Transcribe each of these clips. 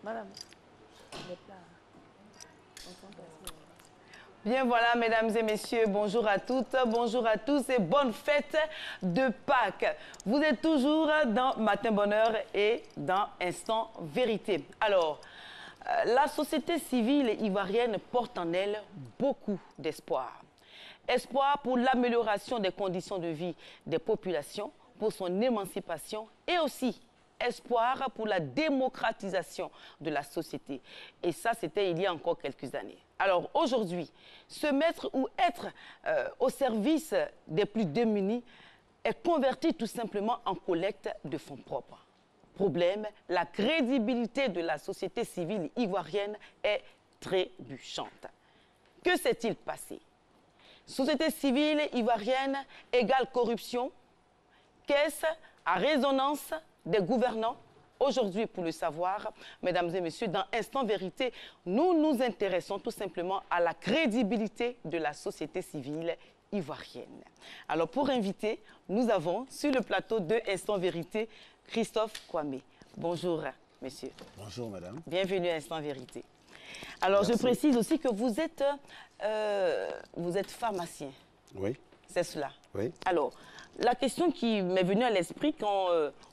Madame, les plats. Bien voilà, mesdames et messieurs, bonjour à toutes, bonjour à tous et bonne fête de Pâques. Vous êtes toujours dans Matin Bonheur et dans Instant Vérité. Alors, la société civile ivoirienne porte en elle beaucoup d'espoir. Espoir pour l'amélioration des conditions de vie des populations, pour son émancipation et aussi espoir pour la démocratisation de la société. Et ça, c'était il y a encore quelques années. Alors aujourd'hui, se mettre ou être au service des plus démunis est converti tout simplement en collecte de fonds propres. Problème, la crédibilité de la société civile ivoirienne est trébuchante. Que s'est-il passé? Société civile ivoirienne égale corruption, caisse à résonance des gouvernants. Aujourd'hui, pour le savoir, mesdames et messieurs, dans Instant Vérité, nous nous intéressons tout simplement à la crédibilité de la société civile ivoirienne. Alors, pour inviter, nous avons sur le plateau de Instant Vérité, Christophe Kwame. Bonjour, monsieur. Bonjour, madame. Bienvenue à Instant Vérité. Alors, Merci. je précise aussi que vous êtes pharmacien. Oui. C'est cela. Oui. Alors, la question qui m'est venue à l'esprit quand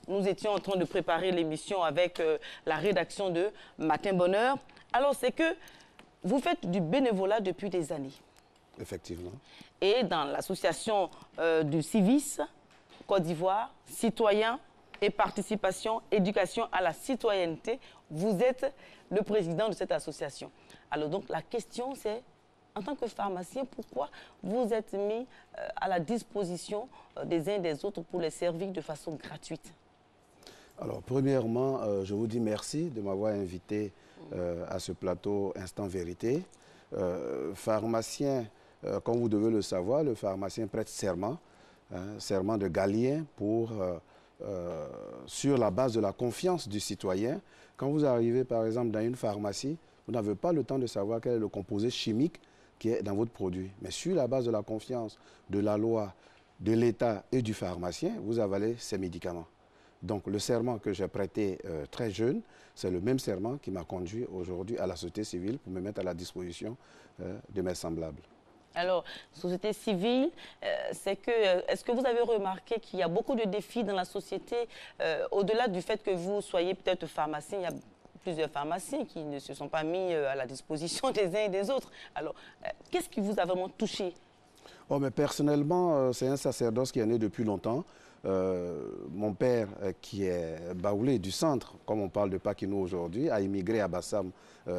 nous étions en train de préparer l'émission avec la rédaction de Matin Bonheur, alors c'est que vous faites du bénévolat depuis des années. Effectivement. Et dans l'association du Civis, Côte d'Ivoire, citoyens et participation, éducation à la citoyenneté, vous êtes le président de cette association. Alors donc la question c'est, en tant que pharmacien, pourquoi vous êtes mis à la disposition des uns et des autres pour les servir de façon gratuite? Alors, premièrement, je vous dis merci de m'avoir invité à ce plateau Instant Vérité. Pharmacien, comme vous devez le savoir, le pharmacien prête serment, serment de Galien pour, sur la base de la confiance du citoyen. Quand vous arrivez, par exemple, dans une pharmacie, vous n'avez pas le temps de savoir quel est le composé chimique qui est dans votre produit. Mais sur la base de la confiance de la loi, de l'État et du pharmacien, vous avalez ces médicaments. Donc le serment que j'ai prêté très jeune, c'est le même serment qui m'a conduit aujourd'hui à la société civile pour me mettre à la disposition de mes semblables. Alors, société civile, est-ce que vous avez remarqué qu'il y a beaucoup de défis dans la société, au-delà du fait que vous soyez peut-être pharmacien, il y a plusieurs pharmaciens qui ne se sont pas mis à la disposition des uns et des autres. Alors, qu'est-ce qui vous a vraiment touché? Oh, mais personnellement, c'est un sacerdoce qui est né depuis longtemps. Mon père, qui est baoulé du centre, comme on parle de Paquinou aujourd'hui, a immigré à Bassam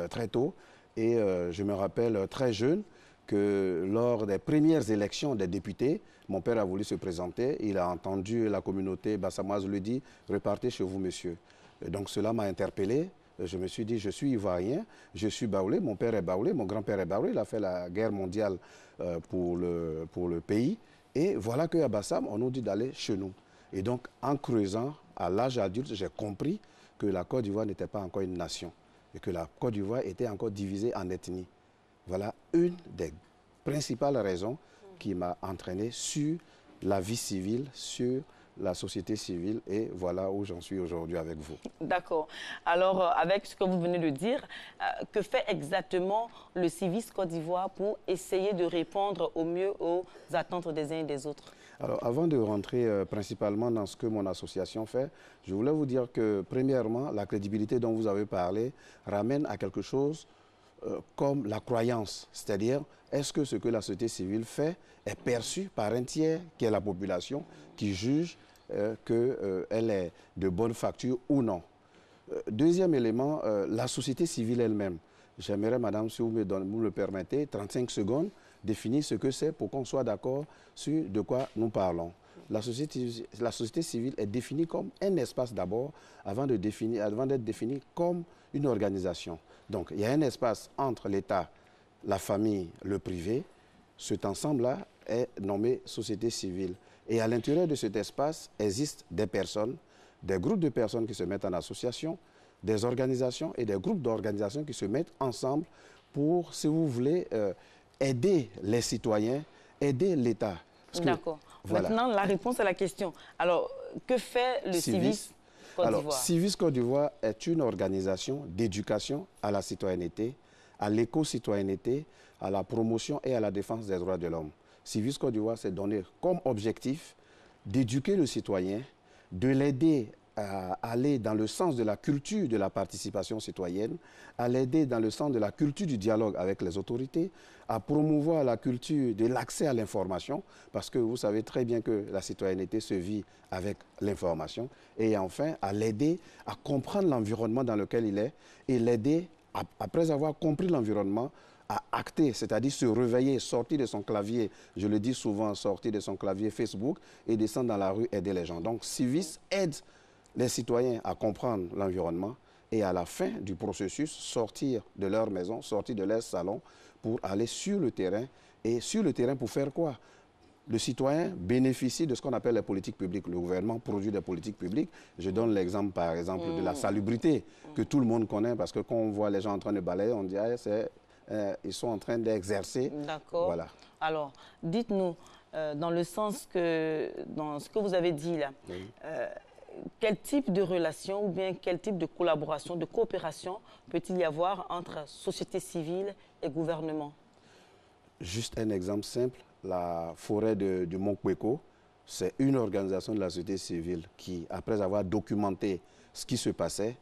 très tôt. Et je me rappelle très jeune que lors des premières élections des députés, mon père a voulu se présenter. Il a entendu la communauté bassamoise lui dire « Repartez chez vous, monsieur ». Et donc cela m'a interpellé. Je me suis dit, je suis ivoirien, je suis baoulé, mon père est baoulé, mon grand-père est baoulé, il a fait la guerre mondiale pour le pays. Et voilà qu'à Bassam, on nous dit d'aller chez nous. Et donc, en creusant, à l'âge adulte, j'ai compris que la Côte d'Ivoire n'était pas encore une nation et que la Côte d'Ivoire était encore divisée en ethnies. Voilà une des principales raisons qui m'a entraîné sur la vie civile, sur la société civile, et voilà où j'en suis aujourd'hui avec vous. D'accord. Alors, avec ce que vous venez de dire, que fait exactement le Civis Côte d'Ivoire pour essayer de répondre au mieux aux attentes des uns et des autres? Alors, avant de rentrer principalement dans ce que mon association fait, je voulais vous dire que, premièrement, la crédibilité dont vous avez parlé ramène à quelque chose comme la croyance, c'est-à-dire est-ce que ce que la société civile fait est perçu par un tiers qui est la population qui juge qu'elle est de bonne facture ou non. Deuxième élément, la société civile elle-même. J'aimerais, madame, si vous me le permettez, 35 secondes, définir ce que c'est pour qu'on soit d'accord sur de quoi nous parlons. La société civile est définie comme un espace d'abord, avant d'être définie comme une organisation. Donc, il y a un espace entre l'État, la famille, le privé. Cet ensemble-là est nommé société civile. Et à l'intérieur de cet espace existent des personnes, des groupes de personnes qui se mettent en association, des organisations et des groupes d'organisations qui se mettent ensemble pour, si vous voulez, aider les citoyens, aider l'État. D'accord. Voilà. Maintenant, la réponse à la question. Alors, que fait le Civis? Côte Alors, d'Ivoire. Civis Côte d'Ivoire est une organisation d'éducation à la citoyenneté, à l'éco-citoyenneté, à la promotion et à la défense des droits de l'homme. Civis Côte d'Ivoire s'est donné comme objectif d'éduquer le citoyen, de l'aider à aller dans le sens de la culture de la participation citoyenne, à l'aider dans le sens de la culture du dialogue avec les autorités, à promouvoir la culture de l'accès à l'information, parce que vous savez très bien que la citoyenneté se vit avec l'information, et enfin à l'aider à comprendre l'environnement dans lequel il est, et l'aider, après avoir compris l'environnement, à acter, c'est-à-dire se réveiller, sortir de son clavier, je le dis souvent, sortir de son clavier Facebook et descendre dans la rue, aider les gens. Donc Civis aide les citoyens à comprendre l'environnement et à la fin du processus, sortir de leur maison, sortir de leur salon pour aller sur le terrain. Et sur le terrain, pour faire quoi? Le citoyen bénéficie de ce qu'on appelle les politiques publiques. Le gouvernement produit des politiques publiques. Je donne l'exemple, par exemple, de la salubrité, que tout le monde connaît, parce que quand on voit les gens en train de balayer, on dit ils sont en train d'exercer. D'accord. Voilà. Alors, dites-nous, dans le sens que, dans ce que vous avez dit là, Oui. quel type de relation ou bien quel type de collaboration, de coopération peut-il y avoir entre société civile et gouvernement? Juste un exemple simple, la forêt du Mont Kweko, c'est une organisation de la société civile qui, après avoir documenté ce qui se passait,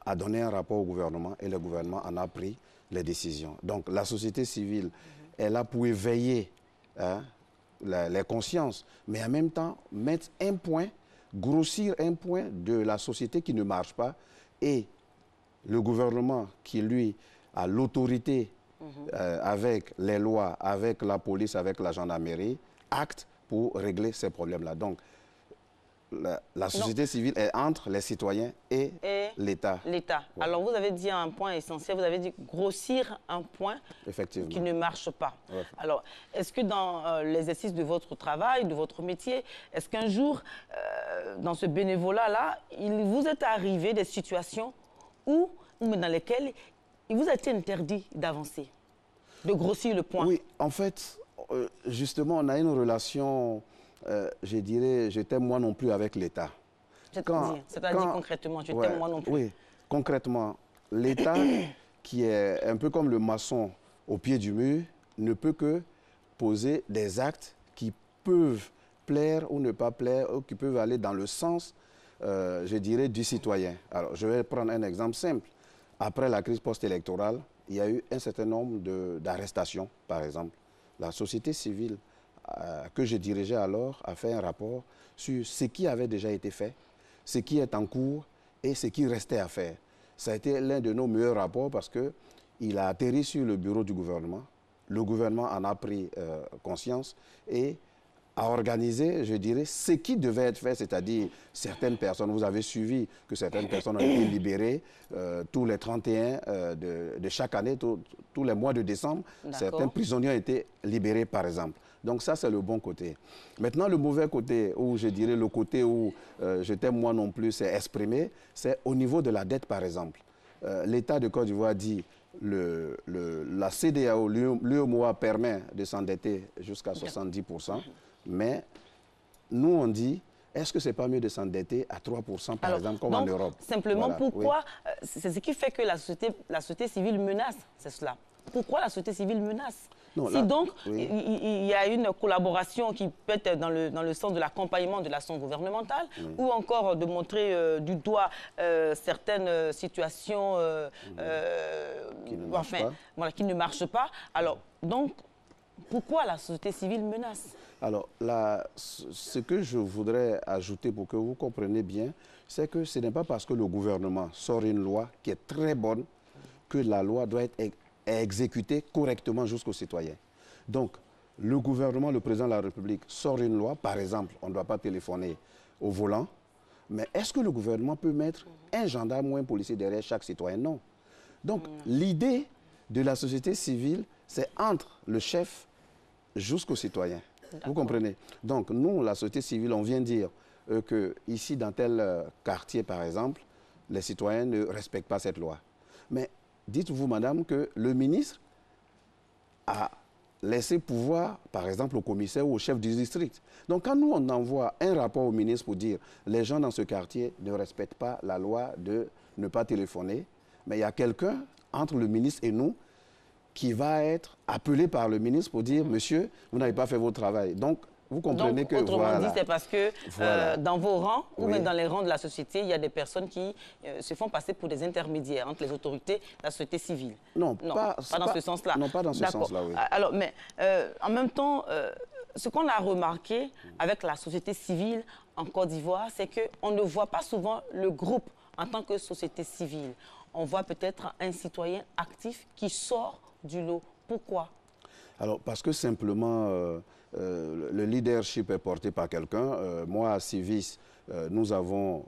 a donné un rapport au gouvernement et le gouvernement en a pris les décisions. Donc la société civile est là pour éveiller les consciences, mais en même temps mettre un point, grossir un point de la société qui ne marche pas, et le gouvernement qui, lui, a l'autorité avec les lois, avec la police, avec la gendarmerie, acte pour régler ces problèmes-là. Donc, la société civile est entre les citoyens et l'État. L'État. Ouais. Alors, vous avez dit un point essentiel, vous avez dit grossir un point Effectivement. qui ne marche pas. Ouais. Alors, est-ce que dans l'exercice de votre travail, de votre métier, est-ce qu'un jour, dans ce bénévolat-là, il vous est arrivé des situations dans lesquelles il vous a été interdit d'avancer, de grossir le point? Oui, en fait, justement, on a une relation, je dirais, je t'aime moi non plus avec l'État. C'est-à-dire concrètement, je t'aime moi non plus. Oui, concrètement, l'État, qui est un peu comme le maçon au pied du mur, ne peut que poser des actes qui peuvent plaire ou ne pas plaire, ou qui peuvent aller dans le sens, je dirais, du citoyen. Alors, je vais prendre un exemple simple. Après la crise post-électorale, il y a eu un certain nombre d'arrestations, par exemple. La société civile que je dirigeais alors a fait un rapport sur ce qui avait déjà été fait, ce qui est en cours et ce qui restait à faire. Ça a été l'un de nos meilleurs rapports parce qu'il a atterri sur le bureau du gouvernement. Le gouvernement en a pris conscience et a organisé, je dirais, ce qui devait être fait, c'est-à-dire certaines personnes, vous avez suivi que certaines personnes ont été libérées tous les 31 de chaque année, tous les mois de décembre, certains prisonniers ont été libérés, par exemple. Donc ça, c'est le bon côté. Maintenant, le mauvais côté, ou je dirais le côté où je t'aime moi non plus, c'est exprimé, c'est au niveau de la dette, par exemple. L'État de Côte d'Ivoire dit la CEDEAO, l'UEMOA permet de s'endetter jusqu'à 70%, mais nous, on dit, est-ce que ce n'est pas mieux de s'endetter à 3%, par exemple, comme en Europe? Simplement, voilà, pourquoi c'est ce qui fait que la société civile menace, c'est cela. Pourquoi la société civile menace? Non, si là, donc, il y a une collaboration qui peut être dans le sens de l'accompagnement de l'action gouvernementale, ou encore de montrer du doigt certaines situations qui ne marchent pas. Alors, donc, pourquoi la société civile menace? Alors, ce que je voudrais ajouter pour que vous compreniez bien, c'est que ce n'est pas parce que le gouvernement sort une loi qui est très bonne que la loi doit être exécutée correctement jusqu'aux citoyens. Donc, le gouvernement, le président de la République sort une loi, par exemple, on ne doit pas téléphoner au volant, mais est-ce que le gouvernement peut mettre un gendarme ou un policier derrière chaque citoyen? Non. Donc, l'idée de la société civile, c'est entre le chef jusqu'aux citoyens. Vous comprenez? Donc, nous, la société civile, on vient dire que ici, dans tel quartier, par exemple, les citoyens ne respectent pas cette loi. Mais dites-vous, madame, que le ministre a laisser pouvoir, par exemple, au commissaire ou au chef du district. Donc, quand nous, on envoie un rapport au ministre pour dire les gens dans ce quartier ne respectent pas la loi de ne pas téléphoner, mais il y a quelqu'un entre le ministre et nous qui va être appelé par le ministre pour dire « Monsieur, vous n'avez pas fait votre travail ». Donc, vous comprenez que, autrement dit, c'est parce que dans vos rangs ou Oui. même dans les rangs de la société, il y a des personnes qui se font passer pour des intermédiaires entre les autorités et la société civile. Non, pas dans ce sens-là. Non, pas dans ce sens-là, oui. Alors, mais en même temps, ce qu'on a remarqué avec la société civile en Côte d'Ivoire, c'est qu'on ne voit pas souvent le groupe en tant que société civile. On voit peut-être un citoyen actif qui sort du lot. Pourquoi? Alors, parce que simplement, le leadership est porté par quelqu'un. Moi, à Civis, nous avons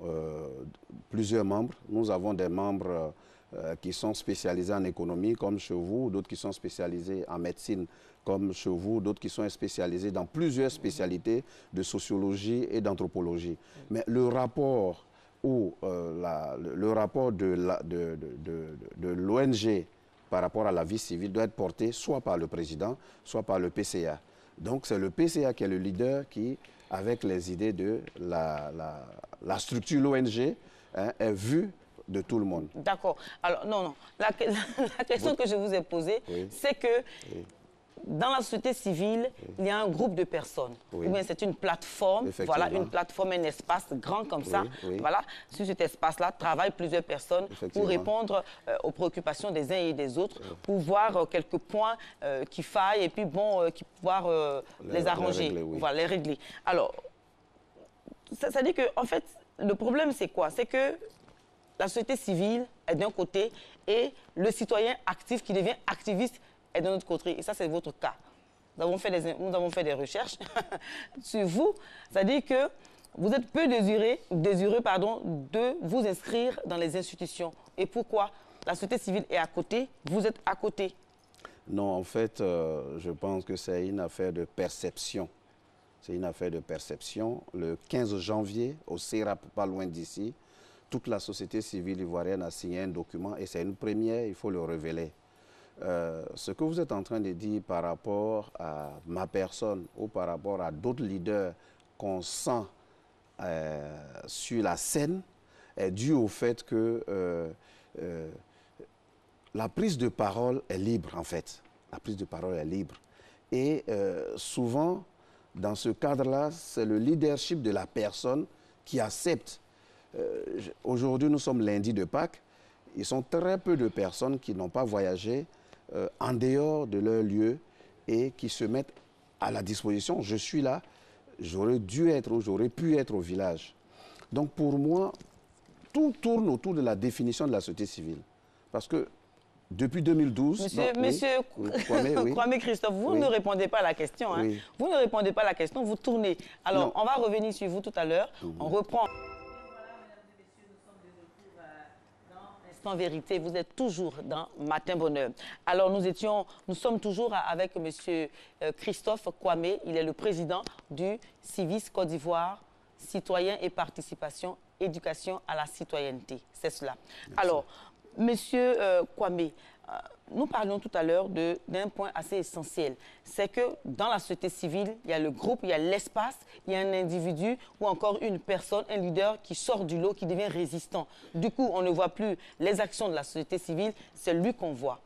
plusieurs membres. Nous avons des membres qui sont spécialisés en économie, comme chez vous, d'autres qui sont spécialisés en médecine, comme chez vous, d'autres qui sont spécialisés dans plusieurs spécialités de sociologie et d'anthropologie. Mais le rapport de l'ONG par rapport à la vie civile doit être porté soit par le président, soit par le PCA. Donc c'est le PCA qui est le leader qui, avec les idées de la structure, l'ONG, hein, est vue de tout le monde. D'accord. Alors, non. La question que je vous ai posée, c'est que dans la société civile, il y a un groupe de personnes. Ou bien c'est une plateforme, voilà, une plateforme, un espace grand comme ça. Voilà, sur cet espace-là, travaillent plusieurs personnes pour répondre aux préoccupations des uns et des autres, pour voir quelques points qui faillent et puis bon, pouvoir les arranger, voilà, les régler. Alors, ça dit que, en fait, le problème c'est quoi? C'est que la société civile est d'un côté et le citoyen actif qui devient activiste est de notre côté. Et ça, c'est votre cas. Nous avons fait des recherches sur vous. C'est-à-dire que vous êtes peu désireux de vous inscrire dans les institutions. Et pourquoi? La société civile est à côté, vous êtes à côté. Non, en fait, je pense que c'est une affaire de perception. C'est une affaire de perception. Le 15 janvier, au CERAP, pas loin d'ici, toute la société civile ivoirienne a signé un document et c'est une première, il faut le révéler. Ce que vous êtes en train de dire par rapport à ma personne ou par rapport à d'autres leaders qu'on sent sur la scène est dû au fait que la prise de parole est libre, en fait. La prise de parole est libre. Et souvent, dans ce cadre-là, c'est le leadership de la personne qui accepte. Aujourd'hui, nous sommes lundi de Pâques. Ils sont très peu de personnes qui n'ont pas voyagé en dehors de leur lieu et qui se mettent à la disposition. Je suis là, j'aurais dû être ou j'aurais pu être au village. Donc pour moi, tout tourne autour de la définition de la société civile. Parce que depuis 2012... Monsieur Kwame Christophe, vous ne répondez pas à la question. Hein. Vous ne répondez pas à la question, vous tournez. Alors, on va revenir sur vous tout à l'heure. On reprend... En vérité, vous êtes toujours dans Matin Bonheur. Alors, nous sommes toujours avec M. Christophe Kwame. Il est le président du Civis Côte d'Ivoire, Citoyen et Participation, Éducation à la Citoyenneté. C'est cela. Merci. Alors, M. Kwame, nous parlions tout à l'heure d'un point assez essentiel. C'est que dans la société civile, il y a le groupe, il y a l'espace, il y a un individu ou encore une personne, un leader qui sort du lot, qui devient résistant. Du coup, on ne voit plus les actions de la société civile, c'est lui qu'on voit.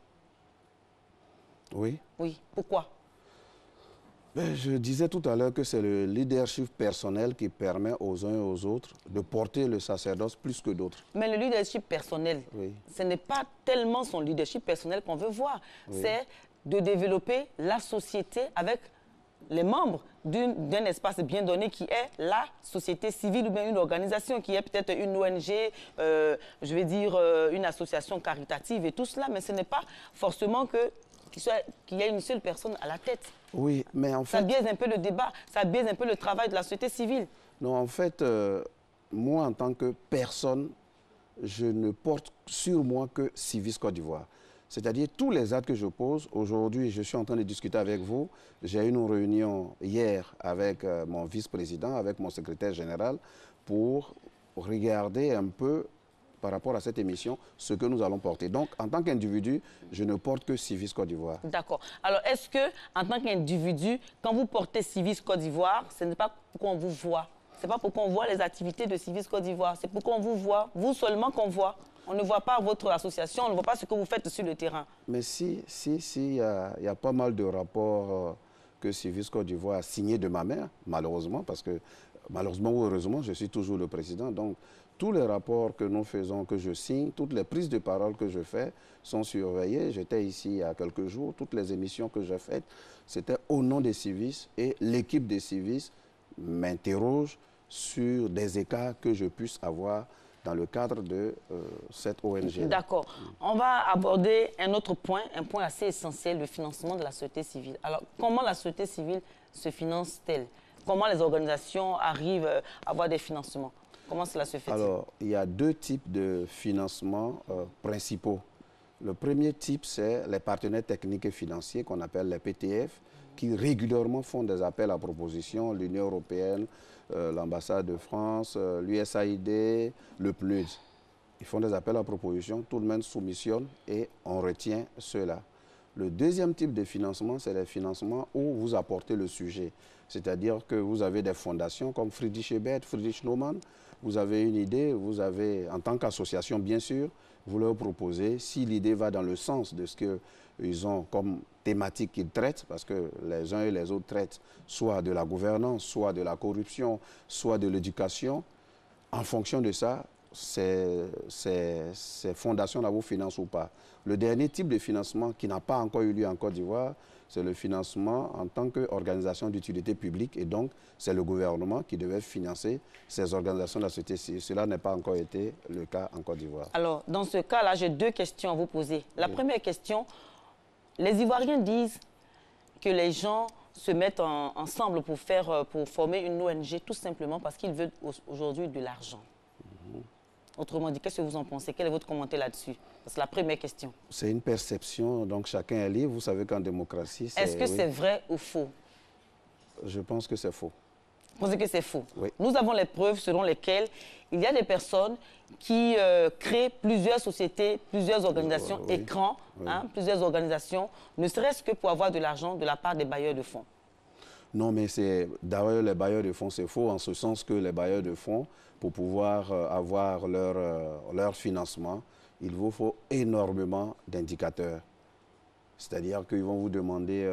Oui. Oui. Pourquoi? Je disais tout à l'heure que c'est le leadership personnel qui permet aux uns et aux autres de porter le sacerdoce plus que d'autres. Mais le leadership personnel, ce n'est pas tellement son leadership personnel qu'on veut voir. C'est de développer la société avec les membres d'un espace bien donné qui est la société civile ou bien une organisation qui est peut-être une ONG, je vais dire une association caritative et tout cela, mais ce n'est pas forcément qu'il y ait une seule personne à la tête. Oui, mais en fait... Ça biaise un peu le débat, ça biaise un peu le travail de la société civile. Non, en fait, moi, en tant que personne, je ne porte sur moi que Civis Côte d'Ivoire. C'est-à-dire, tous les actes que je pose, aujourd'hui, je suis en train de discuter avec vous. J'ai eu une réunion hier avec mon vice-président, avec mon secrétaire général, pour regarder un peu par rapport à cette émission ce que nous allons porter. Donc, en tant qu'individu, je ne porte que Civis Côte d'Ivoire. D'accord. Alors, est-ce que, en tant qu'individu, quand vous portez Civis Côte d'Ivoire, ce n'est pas pour qu'on vous voit? Ce n'est pas pour qu'on voit les activités de Civis Côte d'Ivoire. C'est pour qu'on vous voit, vous seulement qu'on voit. On ne voit pas votre association, on ne voit pas ce que vous faites sur le terrain. Mais si, il y a pas mal de rapports que Civis Côte d'Ivoire a signés de ma mère, malheureusement, parce que, malheureusement ou heureusement, je suis toujours le président. Donc, tous les rapports que nous faisons, que je signe, toutes les prises de parole que je fais sont surveillées. J'étais ici il y a quelques jours, toutes les émissions que j'ai faites, c'était au nom des Civis et l'équipe des Civis m'interroge sur des écarts que je puisse avoir dans le cadre de cette ONG. D'accord. On va aborder un autre point, un point assez essentiel, le financement de la société civile. Alors, comment la société civile se finance-t-elle? Comment les organisations arrivent à avoir des financements? Comment cela se fait-il? Alors, il y a deux types de financements principaux. Le premier type, c'est les partenaires techniques et financiers qu'on appelle les PTF, qui régulièrement font des appels à propositions, l'Union européenne, l'ambassade de France, l'USAID, le PNUD. Ils font des appels à propositions, tout le monde soumissionne et on retient ceux-là. Le deuxième type de financement, c'est les financements où vous apportez le sujet. C'est-à-dire que vous avez des fondations comme Friedrich Ebert, Friedrich Naumann, vous avez une idée, vous avez, en tant qu'association bien sûr, vous leur proposez, si l'idée va dans le sens de ce qu'ils ont comme thématique qu'ils traitent, parce que les uns et les autres traitent soit de la gouvernance, soit de la corruption, soit de l'éducation, en fonction de ça, ces fondations-là vous financent ou pas. Le dernier type de financement qui n'a pas encore eu lieu en Côte d'Ivoire, c'est le financement en tant qu'organisation d'utilité publique et donc c'est le gouvernement qui devait financer ces organisations de la société civile. Cela n'a pas encore été le cas en Côte d'Ivoire. Alors, dans ce cas-là, j'ai deux questions à vous poser. La première question, les Ivoiriens disent que les gens se mettent ensemble pour former une ONG tout simplement parce qu'ils veulent aujourd'hui de l'argent. Autrement dit, qu'est-ce que vous en pensez? Quel est votre commentaire là-dessus? C'est la première question. C'est une perception, donc chacun est libre. Vous savez qu'en démocratie, c'est... Est-ce que c'est vrai ou faux? Je pense que c'est faux. Vous pensez que c'est faux? Oui. Nous avons les preuves selon lesquelles il y a des personnes qui créent plusieurs sociétés, plusieurs organisations, écrans, hein, plusieurs organisations, ne serait-ce que pour avoir de l'argent de la part des bailleurs de fonds. Non, mais d'ailleurs, les bailleurs de fonds, c'est faux, en ce sens que les bailleurs de fonds, pour pouvoir avoir leur financement, il vous faut énormément d'indicateurs. C'est-à-dire qu'ils vont vous demander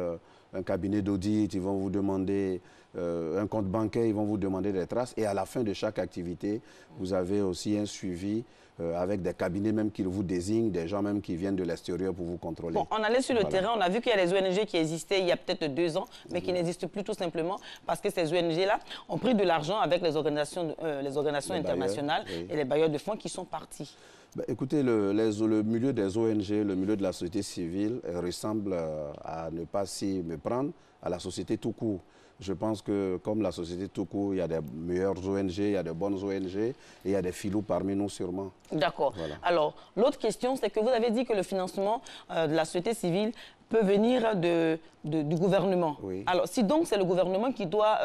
un cabinet d'audit, ils vont vous demander un compte bancaire, ils vont vous demander des traces. Et à la fin de chaque activité, vous avez aussi un suivi avec des cabinets même qui vous désignent, des gens même qui viennent de l'extérieur pour vous contrôler. Bon, on allait sur le terrain, on a vu qu'il y a des ONG qui existaient il y a peut-être 2 ans, mais qui n'existent plus tout simplement parce que ces ONG-là ont pris de l'argent avec les organisations internationales et les bailleurs de fonds qui sont partis. Ben, écoutez, le milieu des ONG, le milieu de la société civile ressemble à ne pas s'y méprendre à la société tout court. Je pense que comme la société tout court, il y a des meilleures ONG, il y a de bonnes ONG et il y a des filous parmi nous sûrement. D'accord. Voilà. Alors, l'autre question, c'est que vous avez dit que le financement de la société civile peut venir du gouvernement. Oui. Alors, si donc c'est le gouvernement qui doit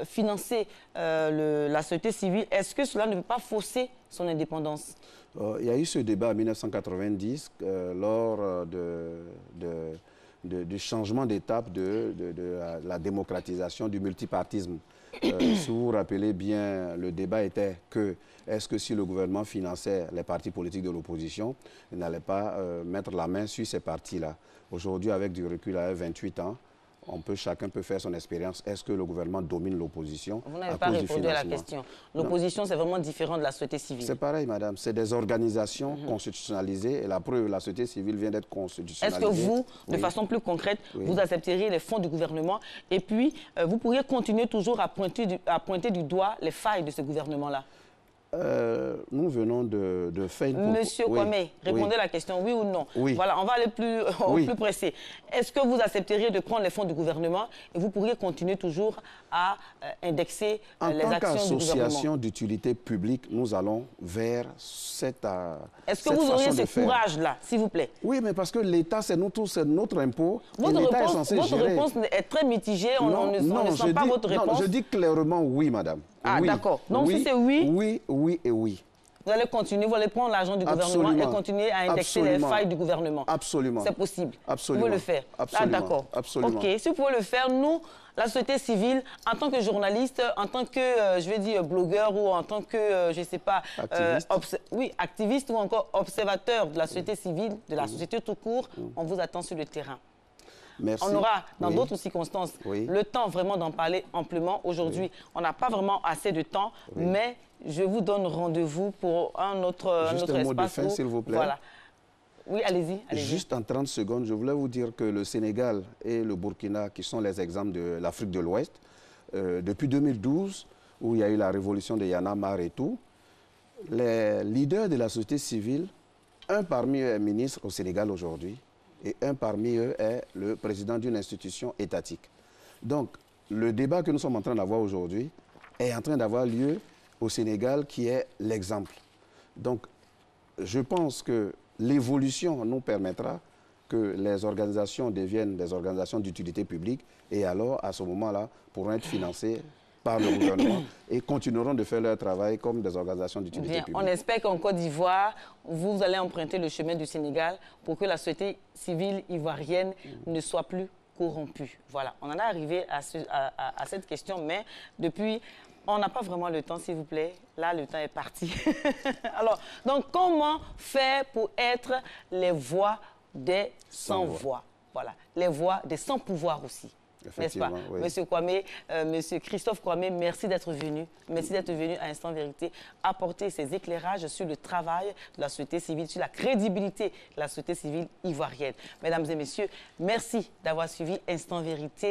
financer la société civile, est-ce que cela ne peut pas fausser son indépendance? Il y a eu ce débat en 1990 lors du changement d'étape de la démocratisation du multipartisme. Si vous vous rappelez bien, le débat était que est-ce que si le gouvernement finançait les partis politiques de l'opposition, il n'allait pas mettre la main sur ces partis-là. Aujourd'hui, avec du recul à 28 ans, chacun peut faire son expérience. Est-ce que le gouvernement domine l'opposition? Vous n'avez pas répondu à la question. L'opposition, c'est vraiment différent de la société civile. C'est pareil, madame. C'est des organisations constitutionnalisées et la preuve, la société civile vient d'être constitutionnalisée. Est-ce que vous, de façon plus concrète, vous accepteriez les fonds du gouvernement et puis vous pourriez continuer toujours à pointer du doigt les failles de ce gouvernement-là? Nous venons de faire une... Monsieur Kwame, répondez à la question, oui ou non. Oui. Voilà, on va aller plus pressé. Est-ce que vous accepteriez de prendre les fonds du gouvernement et vous pourriez continuer toujours à indexer les actions du gouvernement? En tant qu'association d'utilité publique, nous allons vers cette Est-ce que vous auriez ce courage-là, s'il vous plaît? Oui, mais parce que l'État, c'est nous tous, c'est notre impôt. Votre réponse est très mitigée, on ne sent pas votre réponse. Non, je dis clairement oui, madame. Ah, oui. d'accord. Donc, oui, si c'est oui... Oui, oui et oui. Vous allez continuer, vous allez prendre l'argent du gouvernement et continuer à indexer les failles du gouvernement. Absolument. C'est possible. Absolument. Vous pouvez le faire. Absolument. Ah, d'accord. Absolument. OK. Si vous pouvez le faire, nous, la société civile, en tant que journaliste, en tant que, je vais dire, blogueur ou en tant que, je ne sais pas, activiste ou encore observateur de la société civile, de la société tout court, on vous attend sur le terrain. Merci. On aura, dans d'autres circonstances, le temps vraiment d'en parler amplement. Aujourd'hui, on n'a pas vraiment assez de temps, mais je vous donne rendez-vous pour un autre espace. Juste un mot de fin, s'il vous plaît. Voilà. Oui, allez-y. Juste en 30 secondes, je voulais vous dire que le Sénégal et le Burkina, qui sont les exemples de l'Afrique de l'Ouest, depuis 2012, où il y a eu la révolution de Y'en a marre et tout, les leaders de la société civile, un parmi eux est ministre au Sénégal aujourd'hui, et un parmi eux est le président d'une institution étatique. Donc, le débat que nous sommes en train d'avoir aujourd'hui est en train d'avoir lieu au Sénégal, qui est l'exemple. Donc, je pense que l'évolution nous permettra que les organisations deviennent des organisations d'utilité publique et alors, à ce moment-là, pourront être financées par le gouvernement et continueront de faire leur travail comme des organisations d'utilité publique. On espère qu'en Côte d'Ivoire, vous allez emprunter le chemin du Sénégal pour que la société civile ivoirienne ne soit plus corrompue. Voilà, on en est arrivé à cette question, mais depuis, on n'a pas vraiment le temps, s'il vous plaît. Là, le temps est parti. Alors, donc, comment faire pour être les voix des sans-voix? Voilà, les voix des sans-pouvoir aussi. N'est-ce pas? Oui. Monsieur Kwame, Monsieur Christophe Kwame, merci d'être venu. Merci d'être venu à Instant Vérité apporter ces éclairages sur le travail de la société civile, sur la crédibilité de la société civile ivoirienne. Mesdames et messieurs, merci d'avoir suivi Instant Vérité.